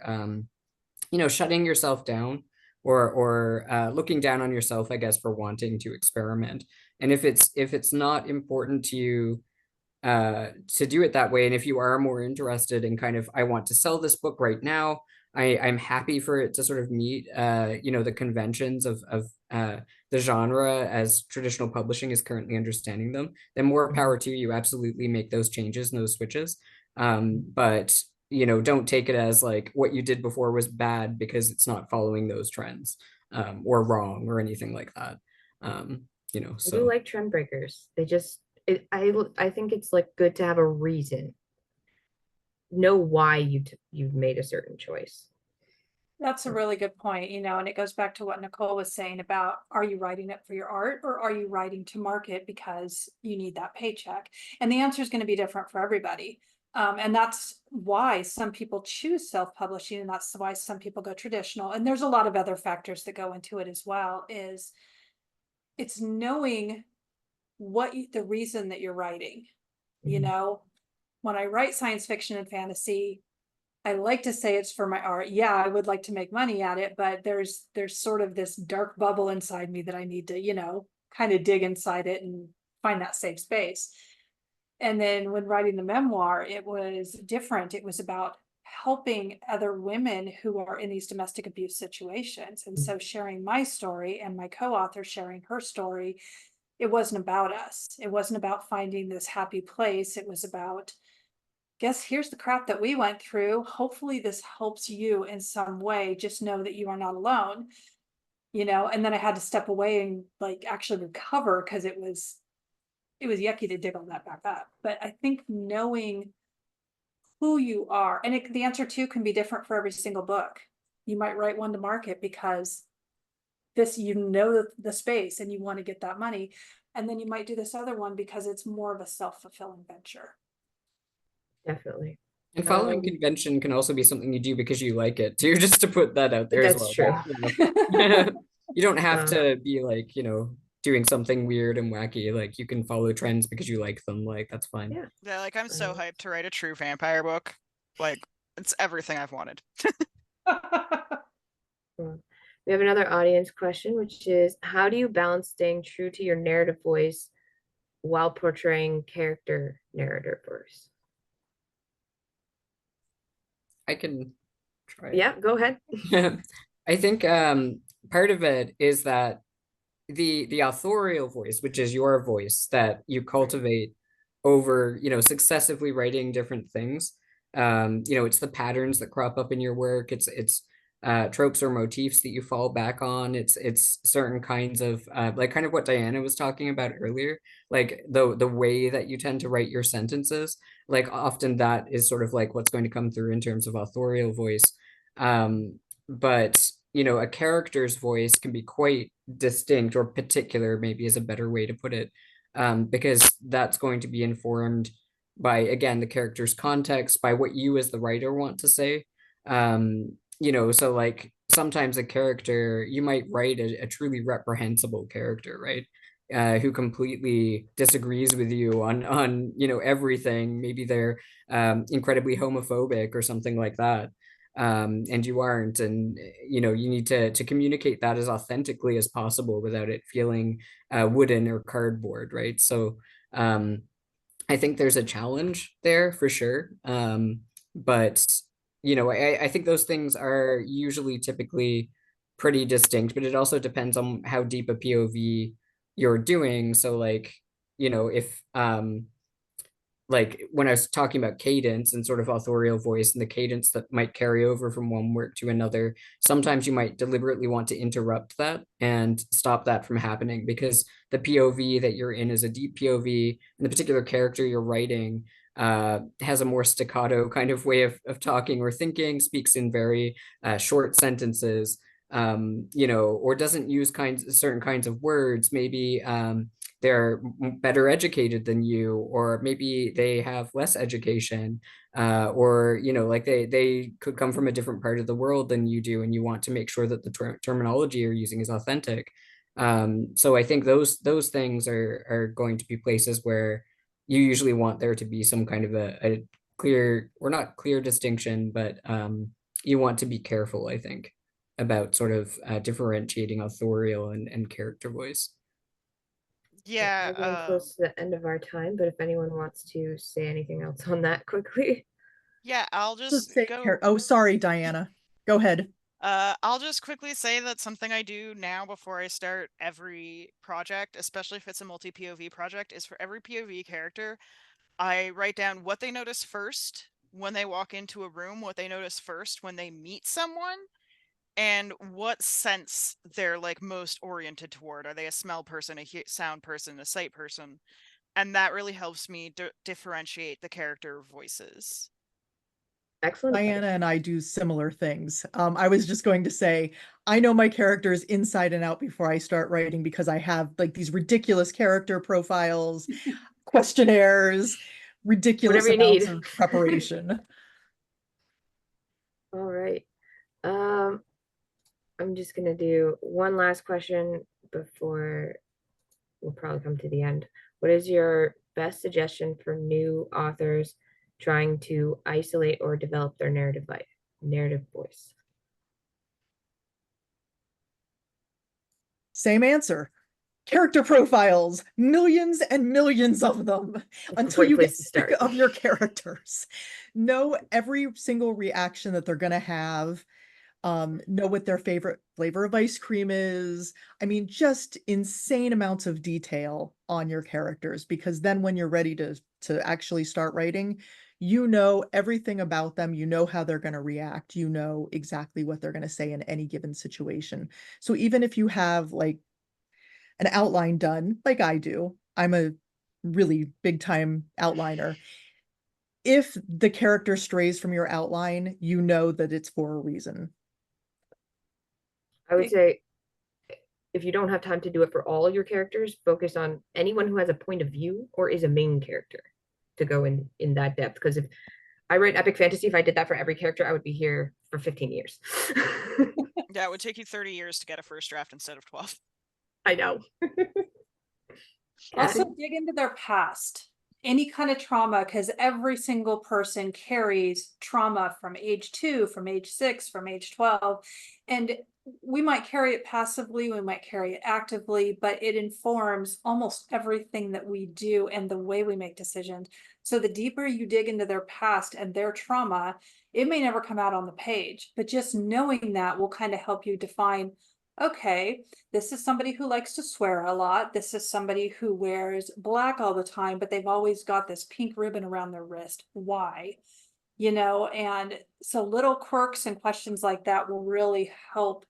you know, shutting yourself down or looking down on yourself, I guess, for wanting to experiment. And if it's not important to do it that way, and if you are more interested in kind of, I want to sell this book right now, I'm happy for it to sort of meet, you know, the conventions of the genre as traditional publishing is currently understanding them, then more power to you. Absolutely make those changes and those switches. But, you know, don't take it as like what you did before was bad because it's not following those trends, or wrong or anything like that. You know, I do like trend breakers. They just, I think it's like good to have a reason. Know why you've made a certain choice. That's a really good point, you know, and it goes back to what Nicole was saying about, are you writing it for your art or are you writing to market because you need that paycheck? And the answer is going to be different for everybody. And that's why some people choose self-publishing, and that's why some people go traditional. And there's a lot of other factors that go into it as well, is it's knowing the reason that you're writing. You know, when I write science fiction and fantasy, I like to say it's for my art. Yeah, I would like to make money at it, but there's sort of this dark bubble inside me that I need to, you know, kind of dig inside it and find that safe space. And then when writing the memoir, it was different. It was about helping other women who are in these domestic abuse situations. And so sharing my story and my co-author sharing her story, it wasn't about us. It wasn't about finding this happy place. It was about, guess here's the crap that we went through. Hopefully this helps you in some way. Just know that you are not alone, you know. And then I had to step away and like actually recover because it was yucky to dig all that back up. But I think knowing who you are, and the answer too can be different for every single book. You might write one to market because this, you know, the space and you want to get that money. And then you might do this other one because it's more of a self-fulfilling venture. Definitely. And following convention can also be something you do because you like it too, just to put that out there as well. That's true. You know, you don't have to be like, you know, doing something weird and wacky. Like, you can follow trends because you like them. Like, that's fine. Yeah, like I'm so hyped to write a true vampire book. Like, it's everything I've wanted. We have another audience question, which is, how do you balance staying true to your narrative voice while portraying character narrative voice? I can try. Yeah, go ahead. I think part of it is that the authorial voice, which is your voice that you cultivate over, you know, successively writing different things. You know, it's the patterns that crop up in your work. It's tropes or motifs that you fall back on. It's certain kinds of like kind of what Diana was talking about earlier, like the way that you tend to write your sentences. Like, often that is sort of like what's going to come through in terms of authorial voice. But, you know, a character's voice can be quite distinct, or particular maybe is a better way to put it, because that's going to be informed by, again, the character's context, by what you as the writer want to say. You know, so like sometimes a character, you might write a truly reprehensible character, right? Who completely disagrees with you on you know, everything. Maybe they're incredibly homophobic or something like that, and you aren't, and you know, you need to communicate that as authentically as possible without it feeling wooden or cardboard, right? So I think there's a challenge there for sure, but you know, I think those things are usually typically pretty distinct, but it also depends on how deep a POV you're doing. So like, you know, if like when I was talking about cadence and sort of authorial voice and the cadence that might carry over from one work to another, sometimes you might deliberately want to interrupt that and stop that from happening, because the POV that you're in is a deep POV, and the particular character you're writing has a more staccato kind of way of talking or thinking, speaks in very short sentences, or doesn't use certain kinds of words. Maybe they're better educated than you, or maybe they have less education, or like they could come from a different part of the world than you do, and you want to make sure that the terminology you're using is authentic. So I think those things are going to be places where you usually want there to be some kind of a clear, or not clear distinction, but you want to be careful, I think, about sort of differentiating authorial and character voice. Yeah, We're getting close to the end of our time, but if anyone wants to say anything else on that quickly. yeah, I'll Just just say go. oh, sorry, Diana. Go ahead. I'll just quickly say that something I do now before I start every project, especially if it's a multi-POV project, is for every POV character, I write down what they notice first when they walk into a room, what they notice first when they meet someone, and what sense they're like most oriented toward. Are they a smell person, a sound person, a sight person? And that really helps me differentiate the character voices. Excellent. Diana and I do similar things. I was just going to say, I know my characters inside and out before I start writing, because I have like these ridiculous character profiles, questionnaires, ridiculous Whatever you amounts need. of preparation. All right. I'm just gonna do one last question before we'll probably come to the end. What is your best suggestion for new authors trying to isolate or develop their narrative voice? Same answer. Character profiles, millions and millions of them, until Great you get place to sick start. of your characters. Know every single reaction that they're going to have. Know what their favorite flavor of ice cream is. I mean, just insane amounts of detail on your characters, because then when you're ready to actually start writing, you know everything about them, you know how they're going to react, you know exactly what they're going to say in any given situation. So even if you have like an outline done, like I do, I'm a really big time outliner. If the character strays from your outline, you know that it's for a reason. I would say if you don't have time to do it for all of your characters, focus on anyone who has a point of view or is a main character to go in that depth. Because if I write epic fantasy, if I did that for every character, I would be here for 15 years. Yeah, it would take you 30 years to get a first draft instead of 12. I know. Also, dig into their past, any kind of trauma, because every single person carries trauma from age 2, from age 6, from age 12. And we might carry it passively, we might carry it actively, but it informs almost everything that we do and the way we make decisions. So the deeper you dig into their past and their trauma, it may never come out on the page, but just knowing that will kind of help you define, okay, this is somebody who likes to swear a lot. This is somebody who wears black all the time, but they've always got this pink ribbon around their wrist. Why? And so little quirks and questions like that will really help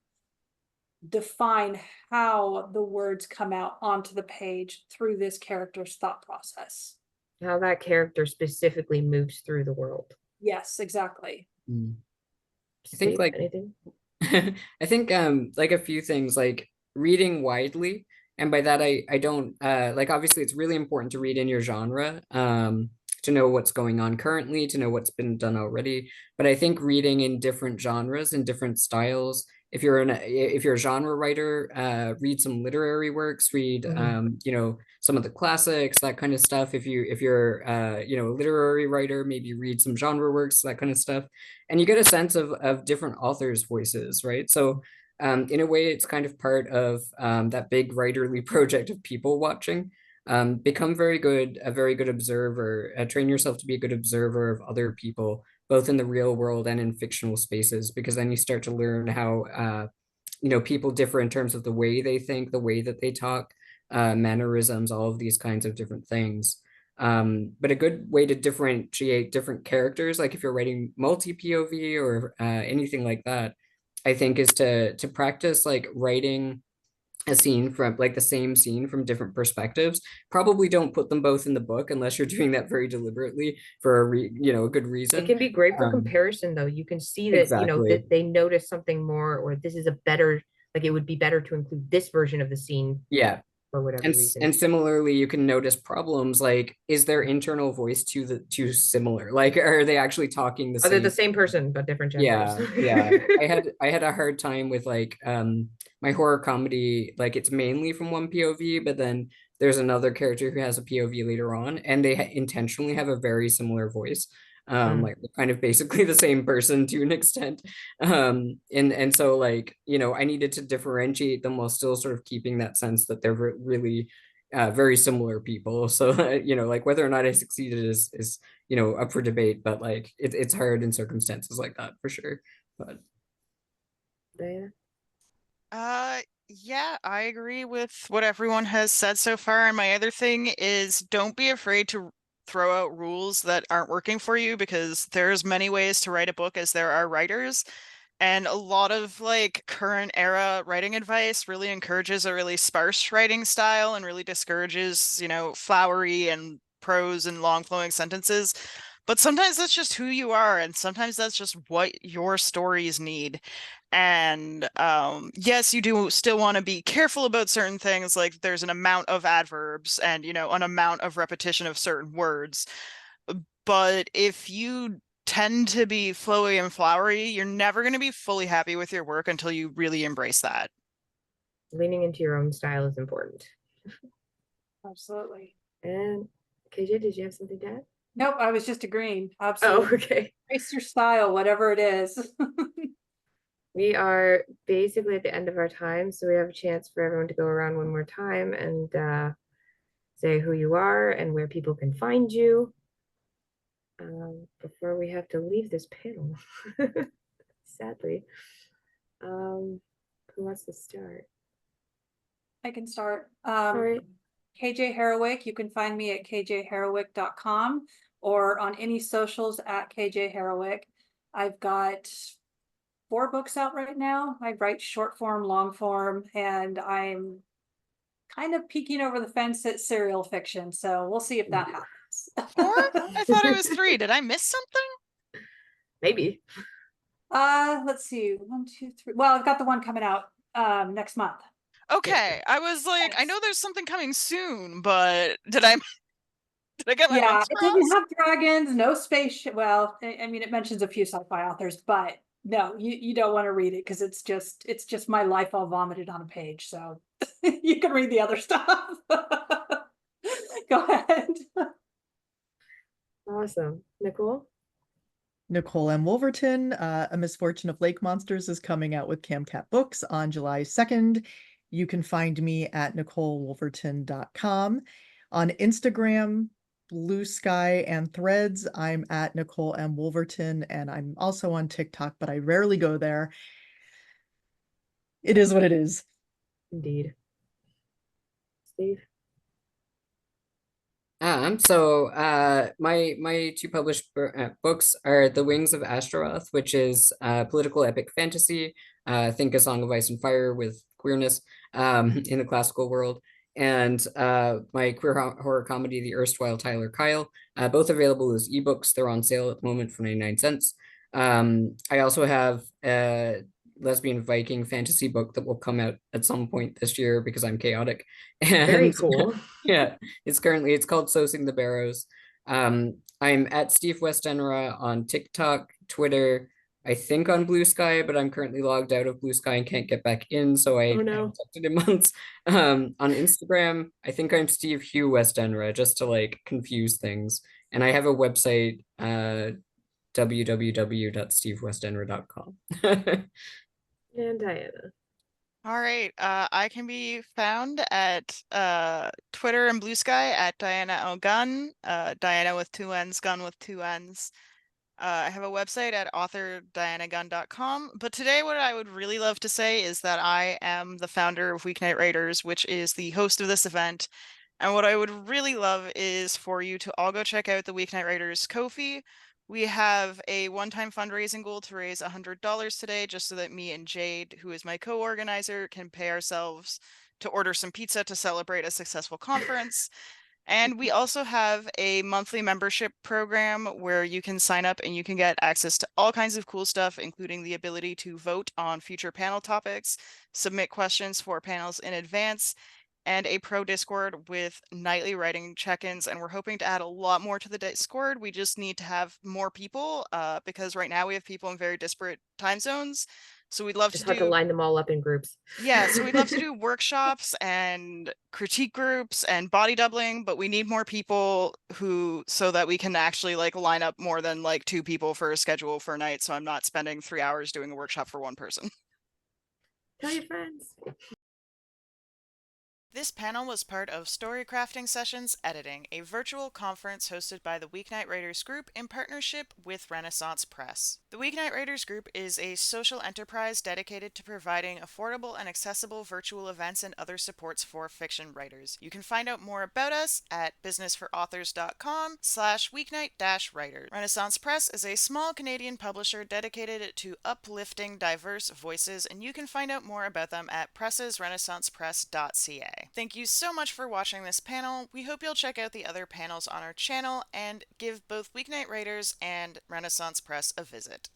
define how the words come out onto the page through this character's thought process. How that character specifically moves through the world. Yes, exactly. I think like anything. I think like a few things, like reading widely, and by that I don't like, obviously it's really important to read in your genre, to know what's going on currently, to know what's been done already. But I think reading in different genres and different styles. If you're a genre writer, read some literary works, read some of the classics, that kind of stuff. If you're a literary writer, maybe read some genre works, that kind of stuff, and you get a sense of different authors' voices, right? So in a way, it's kind of part of that big writerly project of people watching. Become a very good observer, train yourself to be a good observer of other people, both in the real world and in fictional spaces, because then you start to learn how people differ in terms of the way they think, the way that they talk, mannerisms, all of these kinds of different things. But a good way to differentiate different characters, like if you're writing multi POV or anything like that, I think is to practice like writing a scene from like the same scene from different perspectives. Probably don't put them both in the book unless you're doing that very deliberately for a good It reason. can be great for Um, comparison, though. You can see that, exactly. that they notice something more, or this is a better, like it would be better to include this version of the scene Yeah. for whatever reason. And similarly, you can notice problems like, is their internal voice too similar? Like, are they actually talking the Oh, they're same? the same person, but different genders. Yeah. I had a hard time with like my horror comedy, like it's mainly from one POV, but then there's another character who has a POV later on, and they intentionally have a very similar voice. Like they're kind of basically the same person to an extent. And so like, I needed to differentiate them while still sort of keeping that sense that they're really very similar people. So like whether or not I succeeded is up for debate, but like it's hard in circumstances like that for sure. But Diana? Yeah, I agree with what everyone has said so far. And my other thing is don't be afraid to throw out rules that aren't working for you, because there's many ways to write a book as there are writers. And a lot of like current era writing advice really encourages a really sparse writing style and really discourages, flowery and prose and long flowing sentences. But sometimes that's just who you are, and sometimes that's just what your stories need. And yes, you do still want to be careful about certain things, like there's an amount of adverbs and, an amount of repetition of certain words. But if you tend to be flowy and flowery, you're never going to be fully happy with your work until you really embrace that. Leaning into your own style is important. Absolutely. And KJ, did you have something to add? Nope, I was just agreeing. Oh, Absolutely. okay. Embrace your style, whatever it is. We are basically at the end of our time, so we have a chance for everyone to go around one more time and say who you are and where people can find you before we have to leave this panel. Sadly. Who wants to start? I can start. All right. KJ Harowick, you can find me at kjharowick.com or on any socials at KJ Harowick. I've got 4 books out right now. I write short form, long form, and I'm kind of peeking over the fence at serial fiction. So we'll see if that happens. 4? I thought it was 3. Did I miss something? Maybe. Let's see. 1, 2, 3. Well, I've got the one coming out next month. Okay, I was like, I know there's something coming soon, but did I get my Yeah, months it doesn't crossed? have dragons, no spaceship. Well, I mean, it mentions a few sci-fi authors, but no, you don't want to read it because it's just my life all vomited on a page. So you can read the other stuff. Go ahead. Awesome. Nicole? Nicole M. Wolverton, A Misfortune of Lake Monsters is coming out with Camcat Books on July 2nd. You can find me at NicoleWolverton.com. On Instagram, Blue Sky, and Threads, I'm at Nicole M. Wolverton, and I'm also on TikTok, but I rarely go there. It is what it is. Indeed. Steve? My two published books are The Wings of Astaroth, which is political epic fantasy. Think A Song of Ice and Fire with queerness in the classical world, and my queer horror comedy, The Erstwhile Tyler Kyle. Both available as ebooks. They're on sale at the moment for 99 cents. I also have a lesbian Viking fantasy book that will come out at some point this year because I'm chaotic. Very And cool. yeah, it's called So Sing the Barrows. I'm at Steve Westenra on TikTok, Twitter, I think on Blue Sky, but I'm currently logged out of Blue Sky and can't get back in, so I Oh, no. haven't checked it in months. On Instagram, I think I'm Steve Hugh Westenra, just to like confuse things. And I have a website, www.stevewestenra.com. And Diana? All right, I can be found at Twitter and Blue Sky at Diana L. Gunn, Diana with 2 N's, Gunn with 2 N's. I have a website at authordianagunn.com. But today, what I would really love to say is that I am the founder of Weeknight Writers, which is the host of this event. And what I would really love is for you to all go check out the Weeknight Writers Ko-fi. We have a one-time fundraising goal to raise $100 today, just so that me and Jade, who is my co-organizer, can pay ourselves to order some pizza to celebrate a successful conference. And we also have a monthly membership program where you can sign up and you can get access to all kinds of cool stuff, including the ability to vote on future panel topics, submit questions for panels in advance, and a pro Discord with nightly writing check-ins. And we're hoping to add a lot more to the Discord. We just need to have more people because right now we have people in very disparate time zones. So we'd love It's to hard to do, line them all up in groups. yeah, so we'd love to do workshops and critique groups and body doubling, but we need more people so that we can actually like line up more than like 2 people for a schedule for a night. So I'm not spending 3 hours doing a workshop for one person. Tell your friends. This panel was part of Story Crafting Sessions Editing, a virtual conference hosted by the Weeknight Writers Group in partnership with Renaissance Press. The Weeknight Writers Group is a social enterprise dedicated to providing affordable and accessible virtual events and other supports for fiction writers. You can find out more about us at businessforauthors.com/weeknight-writers. Renaissance Press is a small Canadian publisher dedicated to uplifting diverse voices, and you can find out more about them at pressesrenaissancepress.ca. Thank you so much for watching this panel. We hope you'll check out the other panels on our channel and give both Weeknight Writers and Renaissance Press a visit.